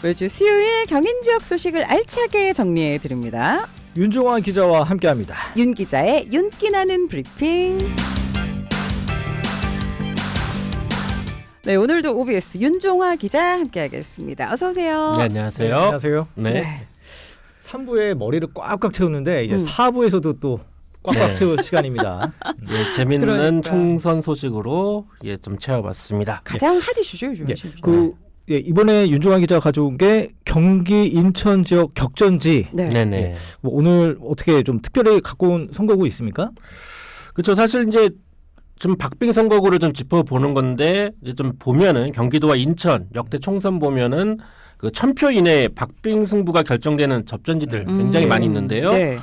매주 수요일 경인 지역 소식을 알차게 정리해 드립니다. 윤종화 기자와 함께합니다. 윤 기자의 윤기나는 브리핑. 네, 오늘도 OBS 윤종화 기자 함께하겠습니다. 어서 오세요. 네, 안녕하세요. 네, 안녕하세요. 네. 3부에 머리를 꽉꽉 채웠는데 이제 4부에서도 또 꽉꽉 네. 채울 시간입니다. 예, 재밌는 그러니까. 총선 소식으로 좀 채워봤습니다. 가장 핫 이슈죠, 요즘. 이번에 윤종화 기자가 가져온 게 경기 인천 지역 격전지. 네. 네네. 예. 뭐 오늘 어떻게 좀 특별히 갖고 온 선거구 있습니까? 그렇죠. 사실 이제 좀 박빙 선거구를 좀 짚어보는 건데 이제 좀 보면은 경기도와 인천 역대 총선 보면은 그 1000표 이내 박빙 승부가 결정되는 접전지들 굉장히 많이 있는데요. 네.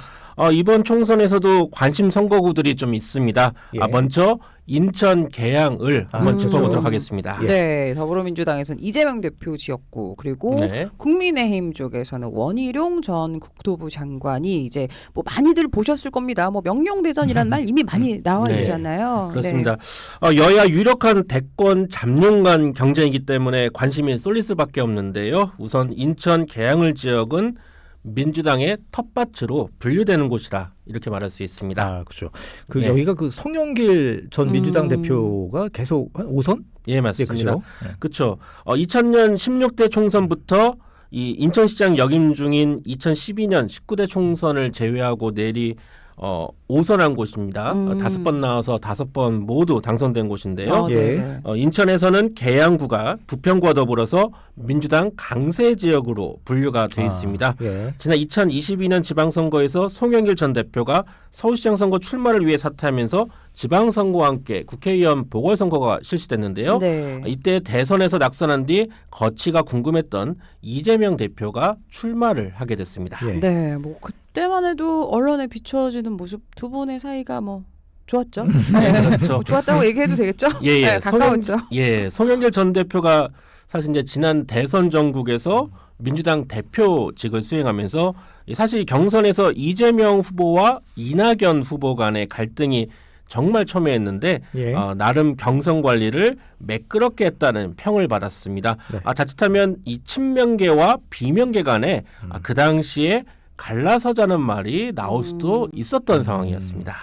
이번 총선에서도 관심 선거구들이 좀 있습니다. 예. 먼저 인천 계양을 한번 짚어보도록 하겠습니다. 예. 네, 더불어민주당에서는 이재명 대표 지역구 그리고 네. 국민의힘 쪽에서는 원희룡 전 국토부 장관이 이제 뭐 많이들 보셨을 겁니다. 뭐 명령대전이라는 말 이미 많이 나와 네. 있잖아요. 그렇습니다. 여야 유력한 대권 잠룡 간 경쟁이기 때문에 관심이 쏠릴 수밖에 없는데요. 우선 인천 계양을 지역은 민주당의 텃밭으로 분류되는 곳이라 이렇게 말할 수 있습니다. 아, 그렇죠. 네. 여기가 그 송영길 전 민주당 대표가 계속 한 5선? 예, 맞습니다. 그죠? 네. 그렇죠. 2000년 16대 총선부터 이 인천시장 역임 중인 2012년 19대 총선을 제외하고 내리 5선한 곳입니다. 5번 나와서 5번 모두 당선된 곳인데요. 예. 네. 인천에서는 계양구가 부평구와 더불어서 민주당 강세 지역으로 분류가 되어 있습니다. 예. 지난 2022년 지방선거에서 송영길 전 대표가 서울시장 선거 출마를 위해 사퇴하면서 지방선거와 함께 국회의원 보궐선거가 실시됐는데요. 네. 이때 대선에서 낙선한 뒤 거취가 궁금했던 이재명 대표가 출마를 하게 됐습니다. 예. 네, 뭐 그때만 해도 언론에 비춰지는 모습 두 분의 사이가 뭐 좋았죠. 네, 그렇죠. 뭐 좋았다고 얘기해도 되겠죠? 예, 네, 가까웠죠. 송영길 전 대표가 사실 이제 지난 대선 전국에서 민주당 대표직을 수행하면서 사실 경선에서 이재명 후보와 이낙연 후보 간의 갈등이 정말 첨예했는데 예. 나름 경선 관리를 매끄럽게 했다는 평을 받았습니다. 네. 자칫하면 이 친명계와 비명계 간에 그 당시에 갈라서자는 말이 나올 수도 있었던 상황이었습니다.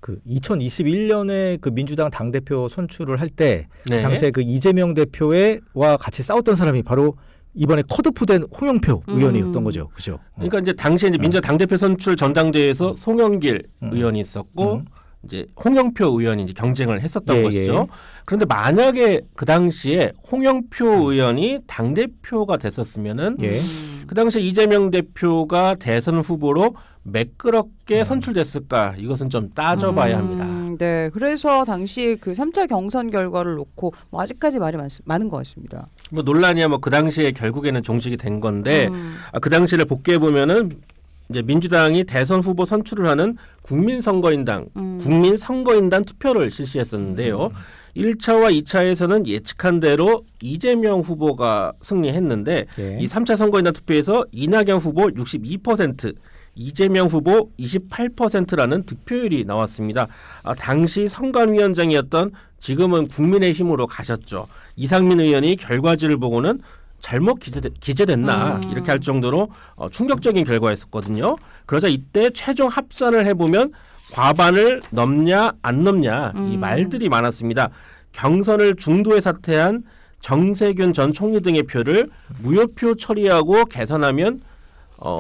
그 2021년에 그 민주당 당대표 선출을 할 때 네. 당시에 그 이재명 대표와 같이 싸웠던 사람이 바로 이번에 컷오프된 홍영표 의원이었던 거죠. 그죠? 그러니까 이제 당시에 이제 민주당 당대표 선출 전당대회에서 송영길 의원이 있었고 이제 홍영표 의원이 이제 경쟁을 했었던 예, 것이죠. 예. 그런데 만약에 그 당시에 홍영표 의원이 당대표가 됐었으면은 예. 그 당시에 이재명 대표가 대선 후보로 매끄럽게 선출됐을까 이것은 좀 따져봐야 합니다. 네, 그래서 당시 그 3차 경선 결과를 놓고 뭐 아직까지 말이 많은 것 같습니다. 뭐 논란이야 뭐 그 당시에 결국에는 종식이 된 건데 그 당시를 복귀해 보면은 이제 민주당이 대선 후보 선출을 하는 국민선거인단 투표를 실시했었는데요. 1차와 2차에서는 예측한 대로 이재명 후보가 승리했는데 예. 이 3차 선거인단 투표에서 이낙연 후보 62%, 이재명 후보 28%라는 득표율이 나왔습니다. 당시 선관위원장이었던 지금은 국민의힘으로 가셨죠. 이상민 의원이 결과지를 보고는 잘못 기재됐나 이렇게 할 정도로 충격적인 결과였었거든요. 그러자 이때 최종 합산을 해보면 과반을 넘냐 안 넘냐 이 말들이 많았습니다. 경선을 중도에 사퇴한 정세균 전 총리 등의 표를 무효표 처리하고 개선하면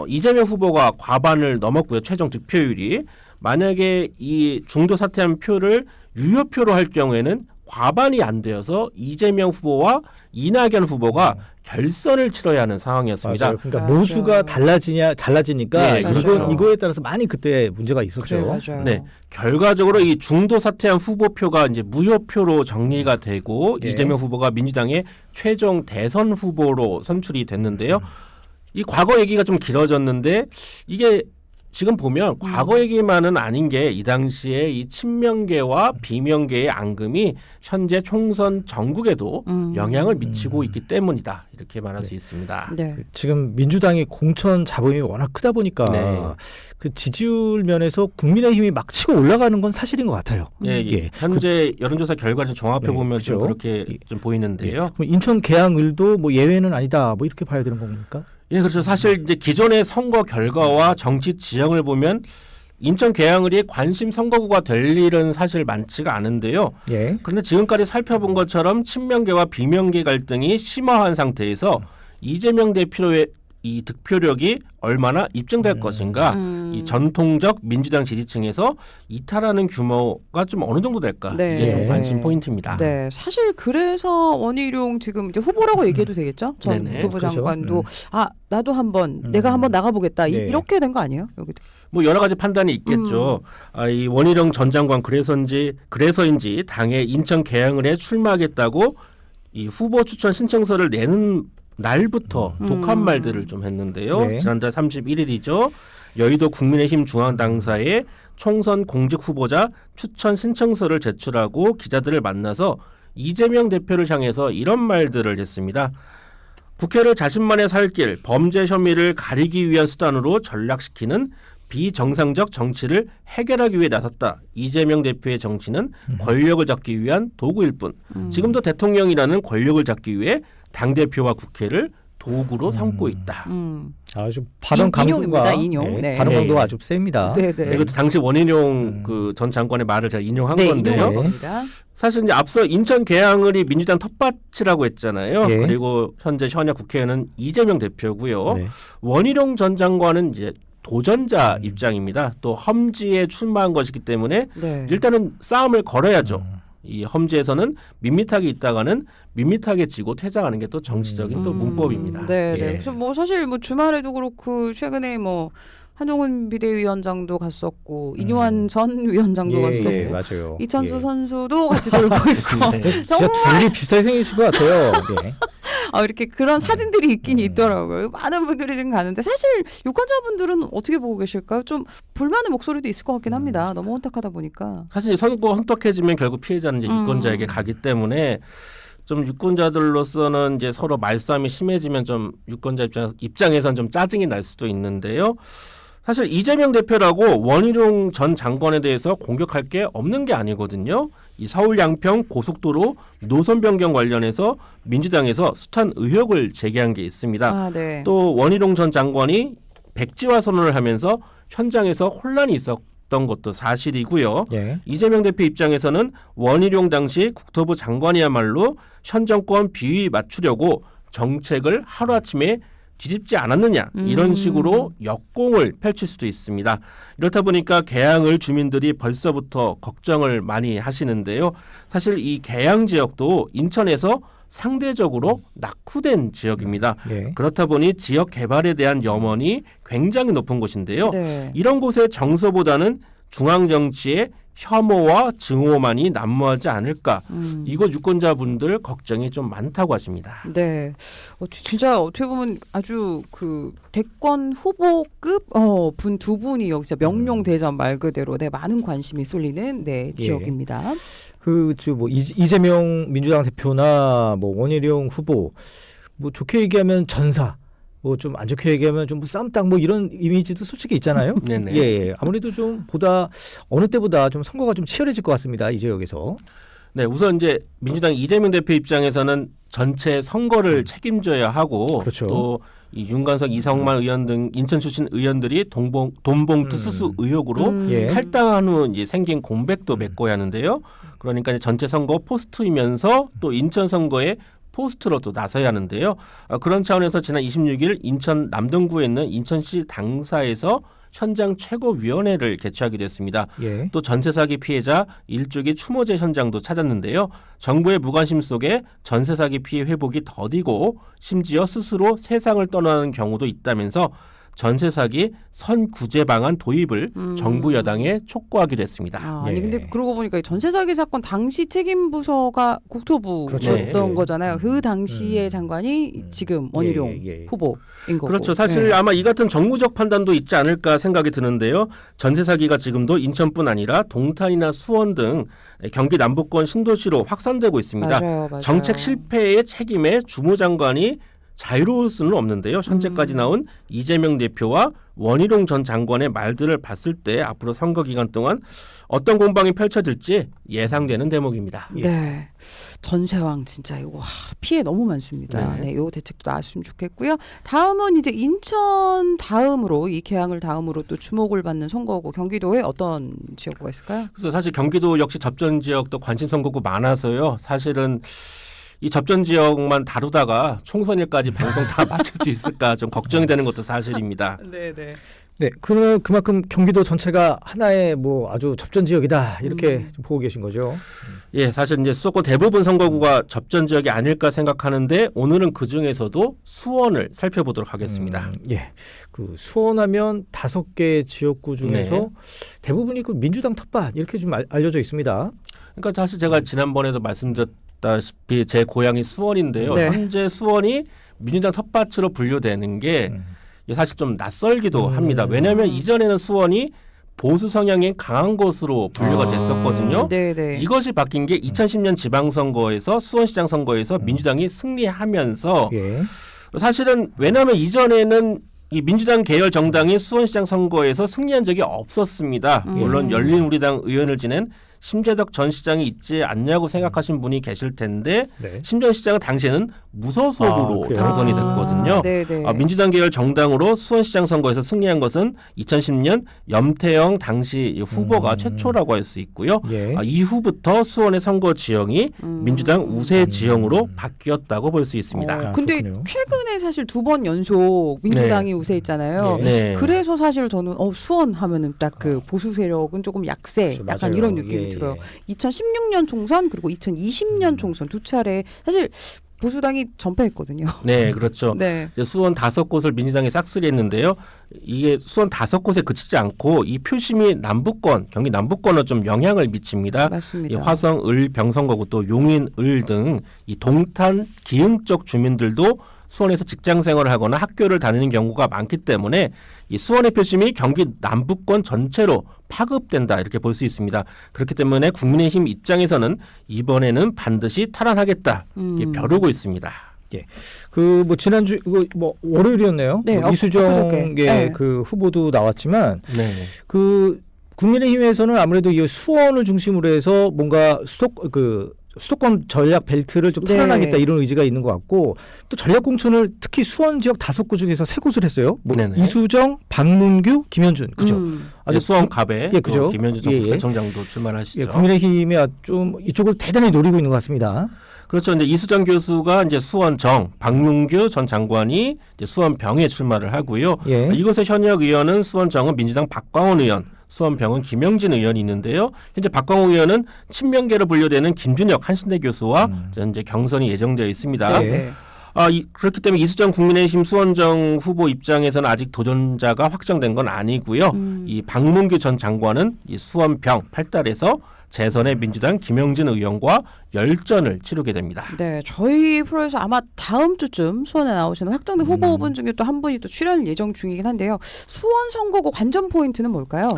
이재명 후보가 과반을 넘었고요. 최종 득표율이. 만약에 이 중도 사퇴한 표를 유효표로 할 경우에는 과반이 안 되어서 이재명 후보와 이낙연 후보가 결선을 치러야 하는 상황이었습니다. 맞아요. 그러니까 맞아요. 모수가 달라지니까 네, 그렇죠. 이거에 따라서 많이 그때 문제가 있었죠. 그래, 맞아요. 네, 결과적으로 이 중도 사퇴한 후보표가 이제 무효표로 정리가 되고 예. 이재명 후보가 민주당의 최종 대선 후보로 선출이 됐는데요. 이 과거 얘기가 좀 길어졌는데 이게 지금 보면 과거 얘기만은 아닌 게 이 당시에 이 친명계와 비명계의 앙금이 현재 총선 전국에도 영향을 미치고 있기 때문이다. 이렇게 말할 수 있습니다. 네. 지금 민주당이 공천 자본이 워낙 크다 보니까 네. 그 지지율 면에서 국민의힘이 막 치고 올라가는 건 사실인 것 같아요. 예. 현재 여론조사 결과를 좀 종합해 보면 좀 그렇죠. 그렇게 좀 보이는데요. 그럼 인천 계양을도 뭐 예외는 아니다. 뭐 이렇게 봐야 되는 겁니까? 예, 그렇죠. 사실 이제 기존의 선거 결과와 정치 지형을 보면 인천 계양을이 관심 선거구가 될 일은 사실 많지가 않은데요. 예. 그런데 지금까지 살펴본 것처럼 친명계와 비명계 갈등이 심화한 상태에서 이재명 대표의 이 득표력이 얼마나 입증될 것인가, 이 전통적 민주당 지지층에서 이탈하는 규모가 좀 어느 정도 될까, 네. 이게 좀 네. 관심 포인트입니다. 네, 사실 그래서 원희룡 지금 이제 후보라고 얘기해도 되겠죠? 전 네네. 국토부 그렇죠. 장관도 나도 한번 내가 한번 나가보겠다 네. 이렇게 된 거 아니에요? 여기도. 뭐 여러 가지 판단이 있겠죠. 이 원희룡 전 장관 그래서인지 당에 인천 계양을에 출마하겠다고 이 후보 추천 신청서를 내는 날부터 독한 말들을 좀 했는데요. 네. 지난달 31일이죠. 여의도 국민의힘 중앙당사에 총선 공직 후보자 추천 신청서를 제출하고 기자들을 만나서 이재명 대표를 향해서 이런 말들을 했습니다. 국회를 자신만의 살 길, 범죄 혐의를 가리기 위한 수단으로 전락시키는 비정상적 정치를 해결하기 위해 나섰다. 이재명 대표의 정치는 권력을 잡기 위한 도구일 뿐. 지금도 대통령이라는 권력을 잡기 위해 당대표와 국회를 도구로 삼고 있다. 아주 발언 인용입니다, 강도가 인용. 네. 발언 네. 강도가 아주 셉니다. 네네. 이것도 당시 원희룡 그 전 장관의 말을 제가 인용한 건데요. 인용한 겁니다. 사실 이제 앞서 인천 계양을이 민주당 텃밭이라고 했잖아요. 예. 그리고 현역 국회의원은 이재명 대표고요. 네. 원희룡 전 장관은 이제 도전자 입장입니다. 또 험지에 출마한 것이기 때문에 네. 일단은 싸움을 걸어야죠. 이 험지에서는 밋밋하게 있다가는 밋밋하게 지고 퇴장하는 게 또 정치적인 또 문법입니다. 네, 예. 네. 그래서 뭐 사실 뭐 주말에도 그렇고 최근에 뭐 한동훈 비대위원장도 갔었고 이뇨한 전 위원장도 갔었고 예, 맞아요. 이찬수 예. 선수도 같이 돌고 있고 네. 진짜 둘이 비슷하게 생기신 것 같아요. 예. 이렇게 그런 사진들이 있긴 있더라고요. 많은 분들이 지금 가는데 사실 유권자분들은 어떻게 보고 계실까요? 좀 불만의 목소리도 있을 것 같긴 합니다. 너무 혼탁하다 보니까. 사실 선거 혼탁해지면 결국 피해자는 이제 유권자에게 가기 때문에 좀 유권자들로서는 이제 서로 말싸움이 심해지면 좀 유권자 입장에선 좀 짜증이 날 수도 있는데요. 사실 이재명 대표라고 원희룡 전 장관에 대해서 공격할 게 없는 게 아니거든요. 이 서울 양평 고속도로 노선 변경 관련해서 민주당에서 숱한 의혹을 제기한 게 있습니다. 아, 네. 또 원희룡 전 장관이 백지화 선언을 하면서 현장에서 혼란이 있었던 것도 사실이고요. 예. 이재명 대표 입장에서는 원희룡 당시 국토부 장관이야말로 현 정권 비위 맞추려고 정책을 하루아침에 뒤집지 않았느냐 이런 식으로 역공을 펼칠 수도 있습니다. 이렇다 보니까 계양을 주민들이 벌써부터 걱정을 많이 하시는데요. 사실 이 계양 지역도 인천에서 상대적으로 낙후된 지역입니다. 예. 그렇다 보니 지역 개발에 대한 염원이 굉장히 높은 곳인데요. 네. 이런 곳의 정서보다는 중앙 정치의 혐오와 증오만이 난무하지 않을까. 이거 유권자분들 걱정이 좀 많다고 하십니다. 네. 진짜 어떻게 보면 아주 그 대권 후보급 분 두 분이 여기서 명룡대전 말 그대로 많은 관심이 쏠리는 지역입니다. 뭐 이재명 민주당 대표나 뭐 원희룡 후보 뭐 좋게 얘기하면 전사 뭐 좀 안 좋게 얘기하면 좀 쌈딱 뭐 이런 이미지도 솔직히 있잖아요. 네네. 예. 아무래도 좀 어느 때보다 좀 선거가 좀 치열해질 것 같습니다. 이 지역에서. 네, 우선 이제 민주당 이재명 대표 입장에서는 전체 선거를 책임져야 하고 그렇죠. 또 이 윤관석, 이성만 의원 등 인천 출신 의원들이 돈봉투 수수 의혹으로 예. 탈당한 후 이제 생긴 공백도 메꿔야 하는데요. 그러니까 이제 전체 선거 포스트이면서 또 인천 선거에 포스트로 또 나서야 하는데요. 그런 차원에서 지난 26일 인천 남동구에 있는 인천시 당사에서 현장 최고위원회를 개최하게 됐습니다. 예. 또 전세 사기 피해자 일주기 추모제 현장도 찾았는데요. 정부의 무관심 속에 전세 사기 피해 회복이 더디고 심지어 스스로 세상을 떠나는 경우도 있다면서 전세 사기 선구제 방안 도입을 정부 여당에 촉구하기로 했습니다. 아니 예. 근데 그러고 보니까 이 전세 사기 사건 당시 책임 부서가 국토부였던 그렇죠. 네. 거잖아요. 그 당시의 장관이 지금 원희룡 예. 후보인 거고. 그렇죠. 사실 네. 아마 이 같은 정무적 판단도 있지 않을까 생각이 드는데요. 전세 사기가 지금도 인천뿐 아니라 동탄이나 수원 등 경기 남부권 신도시로 확산되고 있습니다. 맞아요. 정책 실패의 책임에 주무장관이 자유로울 수는 없는데요. 현재까지 나온 이재명 대표와 원희룡 전 장관의 말들을 봤을 때 앞으로 선거 기간 동안 어떤 공방이 펼쳐질지 예상되는 대목입니다. 네. 전세왕 진짜 이거 피해 너무 많습니다. 네. 네, 요 대책도 나왔으면 좋겠고요. 다음은 이제 인천 다음으로 이 개항을 다음으로 또 주목을 받는 선거구 경기도에 어떤 지역구가 있을까요? 그래서 사실 경기도 역시 접전 지역도 관심 선거구 많아서요. 사실은 이 접전 지역만 다루다가 총선일까지 방송 다 마칠 수 있을까 좀 걱정이 되는 것도 사실입니다. 네, 네. 네, 그만큼 경기도 전체가 하나의 뭐 아주 접전 지역이다 이렇게 좀 보고 계신 거죠. 예, 사실 이제 수도권 대부분 선거구가 접전 지역이 아닐까 생각하는데 오늘은 그 중에서도 수원을 살펴보도록 하겠습니다. 예, 그 수원하면 5개 지역구 중에서 네. 대부분이 그 민주당 텃밭 이렇게 좀 알려져 있습니다. 그러니까 사실 제가 지난번에도 말씀드렸다시피 제 고향이 수원인데요. 네. 현재 수원이 민주당 텃밭으로 분류되는 게 사실 좀 낯설기도 합니다. 왜냐하면 이전에는 수원이 보수 성향이 강한 곳으로 분류가 됐었거든요. 네, 네. 이것이 바뀐 게 2010년 지방선거에서 수원시장 선거에서 민주당이 승리하면서 예. 사실은 왜냐하면 이전에는 이 민주당 계열 정당이 수원시장 선거에서 승리한 적이 없었습니다. 물론 열린우리당 의원을 지낸 심재덕 전 시장이 있지 않냐고 생각하신 분이 계실 텐데 네. 심 전 시장은 당시에는 무소속으로 그래요? 당선이 됐거든요. 네, 네. 민주당 계열 정당으로 수원시장 선거에서 승리한 것은 2010년 염태영 당시 후보가 최초라고 할 수 있고요. 예. 이후부터 수원의 선거 지형이 민주당 우세 지형으로 바뀌었다고 볼 수 있습니다. 근데 그렇군요. 최근에 사실 2번 연속 민주당이 우세했잖아요. 네. 그래서 사실 저는 수원 하면은 딱 그 보수 세력은 조금 약세, 그렇죠. 약간 맞아요. 이런 느낌이 예, 들어요. 예. 2016년 총선 그리고 2020년 총선 두 차례 사실 보수당이 전패했거든요. 네, 그렇죠. 네. 이제 수원 5곳을 민주당이 싹쓸이했는데요. 이게 수원 5곳에 그치지 않고 이 표심이 남부권, 경기 남부권에 좀 영향을 미칩니다. 맞습니다. 이 화성, 을, 병성거구 또 용인, 을 등 이 동탄, 기흥 쪽 주민들도 수원에서 직장 생활을 하거나 학교를 다니는 경우가 많기 때문에 이 수원의 표심이 경기 남부권 전체로 파급된다 이렇게 볼 수 있습니다. 그렇기 때문에 국민의힘 입장에서는 이번에는 반드시 탈환하겠다 이게 벼르고 있습니다. 예. 그 뭐 지난주 뭐 월요일이었네요. 네, 뭐 이수정의 엊그저께. 네. 그 후보도 나왔지만 네. 그 국민의힘에서는 아무래도 이 수원을 중심으로 해서 뭔가 수도권 전략 벨트를 좀 네. 탈환하겠다 이런 의지가 있는 것 같고 또 전략 공천을 특히 수원 지역 5곳 중에서 3곳을 했어요. 뭐 네네. 이수정, 박문규, 김현준 그죠? 아주 수원 갑에 예, 그죠? 김현주 전 예, 예. 국세청장도 출마하시죠. 예, 국민의힘이 좀 이쪽을 대단히 노리고 있는 것 같습니다. 그렇죠. 이제 이수정 교수가 이제 수원정, 박문규 전 장관이 이제 수원병에 출마를 하고요. 예. 이곳의 현역 의원은 수원정은 민주당 박광원 의원, 수원병은 김영진 의원이 있는데요. 현재 박광원 의원은 친명계로 분류되는 김준혁 한신대 교수와 현재 경선이 예정되어 있습니다. 네. 네. 그렇기 때문에 이수정 국민의힘 수원정 후보 입장에서는 아직 도전자가 확정된 건 아니고요. 이 박문규 전 장관은 이 수원병 8달에서 재선의 민주당 김영진 의원과 열전을 치르게 됩니다. 네, 저희 프로에서 아마 다음 주쯤 수원에 나오시는 확정된 후보분 중에 또 한 분이 또 출연 예정 중이긴 한데요. 수원 선거구 관전 포인트는 뭘까요?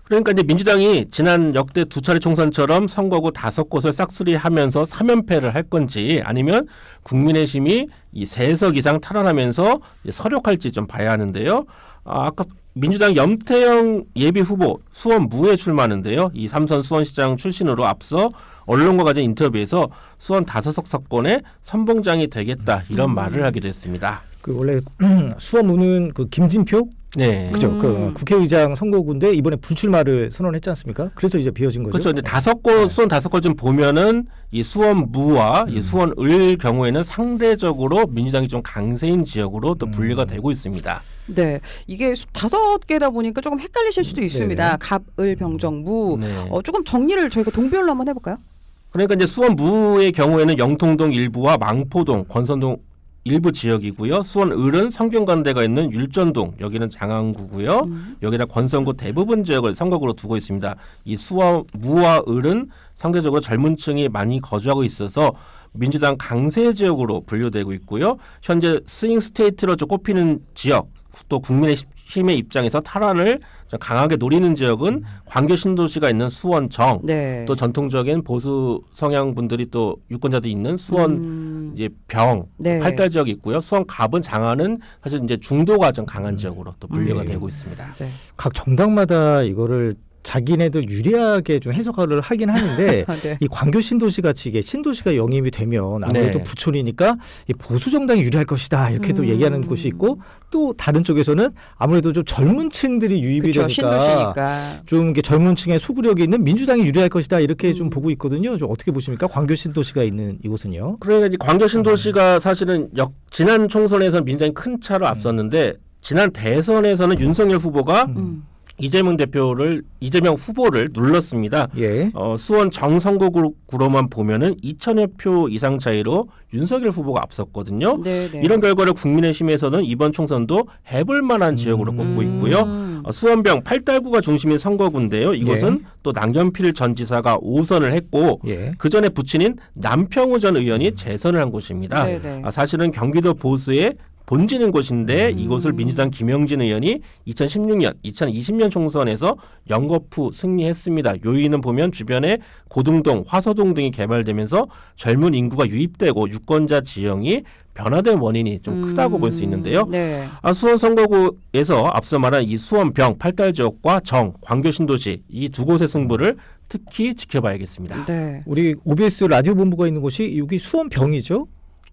그러니까 이제 민주당이 지난 역대 2차례 총선처럼 선거구 5곳을 싹쓸이하면서 3연패를 할 건지 아니면 국민의힘이 이 3석 이상 탈환하면서 서력할지 좀 봐야 하는데요. 아까 민주당 염태영 예비 후보 수원무에 출마하는데요. 이 3선 수원시장 출신으로 앞서 언론과 가진 인터뷰에서 수원 5석 석권의 선봉장이 되겠다 이런 말을 하기도 했습니다. 그 원래 수원무는 그 김진표 네. 그죠? 그 국회의장 선거구인데 이번에 불출마를 선언했지 않습니까? 그래서 이제 비어진 거죠. 그렇죠. 이제 5곳 수원 5곳 좀 보면은 이 수원무와 이 수원을 경우에는 상대적으로 민주당이 좀 강세인 지역으로 또 분류가 되고 있습니다. 네, 이게 5개다 보니까 조금 헷갈리실 수도 있습니다. 갑, 을, 병정, 무. 네. 조금 정리를 저희가 동별로 한번 해볼까요? 그러니까 이제 수원무의 경우에는 영통동 일부와 망포동, 권선동 일부 지역이고요. 수원 을은 성균관대가 있는 율전동 여기는 장안구고요. 여기다 권선구 대부분 지역을 선거구로 두고 있습니다. 이 수원 무와 을은 상대적으로 젊은 층이 많이 거주하고 있어서 민주당 강세 지역으로 분류되고 있고요. 현재 스윙 스테이트로 좀 꼽히는 지역 또 국민의힘의 입장에서 탈환을 좀 강하게 노리는 지역은 광교 신도시가 있는 수원정 네. 또 전통적인 보수 성향 분들이 또 유권자들이 있는 수원 이제 병 네. 팔달 지역이 있고요. 수원 갑은 장안은 사실 이제 중도가 좀 강한 지역으로 또 분류가 되고 있습니다. 네. 각 정당마다 이거를 자기네들 유리하게 좀 해석을 하긴 하는데 네. 이 광교 신도시 같이 이게 신도시가 영입이 되면 아무래도 네. 부촌이니까 이 보수 정당이 유리할 것이다 이렇게 또 얘기하는 곳이 있고 또 다른 쪽에서는 아무래도 좀 젊은 층들이 유입이 그쵸, 되니까 신도시니까. 좀 이게 젊은 층의 수구력이 있는 민주당이 유리할 것이다 이렇게 좀 보고 있거든요. 좀 어떻게 보십니까? 광교 신도시가 있는 이곳은요. 그러니까 이제 광교 신도시가 사실은 지난 총선에서는 민주당이 큰 차로 앞섰는데 지난 대선에서는 윤석열 후보가 이재명 후보를 눌렀습니다. 예. 수원 정선거구로만 보면은 2,000여 표 이상 차이로 윤석열 후보가 앞섰거든요. 네, 네. 이런 결과를 국민의힘에서는 이번 총선도 해볼 만한 지역으로 꼽고 있고요. 수원병 팔달구가 중심인 선거구인데요. 이곳은 또 남경필 전 지사가 5선을 했고 예. 그 전에 부친인 남평우 전 의원이 재선을 한 곳입니다. 네, 네. 사실은 경기도 보수의 본지는 곳인데 이곳을 민주당 김영진 의원이 2016년, 2020년 총선에서 연거푸 승리했습니다. 요인은 보면 주변에 고등동, 화서동 등이 개발되면서 젊은 인구가 유입되고 유권자 지형이 변화된 원인이 좀 크다고 볼 수 있는데요. 네. 수원 선거구에서 앞서 말한 이 수원병, 팔달 지역과 광교 신도시 이 두 곳의 승부를 특히 지켜봐야겠습니다. 네. 우리 OBS 라디오 본부가 있는 곳이 여기 수원병이죠?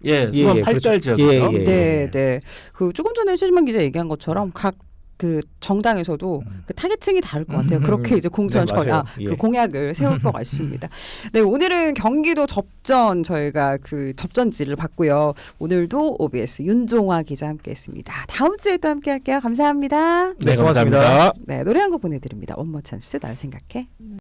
예, 수원 예, 팔달 그렇죠. 지역이죠. 예, 예. 네, 네. 그 조금 전에 최진만 기자 얘기한 것처럼 각 그 정당에서도 그 타겟층이 다를 것 같아요. 그렇게 이제 공천 네, 맞아요. 그 예. 공약을 세울 것 같습니다. 네, 오늘은 경기도 접전 저희가 그 접전지를 봤고요. 오늘도 OBS 윤종화 기자 함께했습니다. 다음 주에 또 함께할게요. 감사합니다. 네, 고맙습니다. 감사합니다. 네, 노래 한 곡 보내드립니다. 원모 찬스 날 생각해.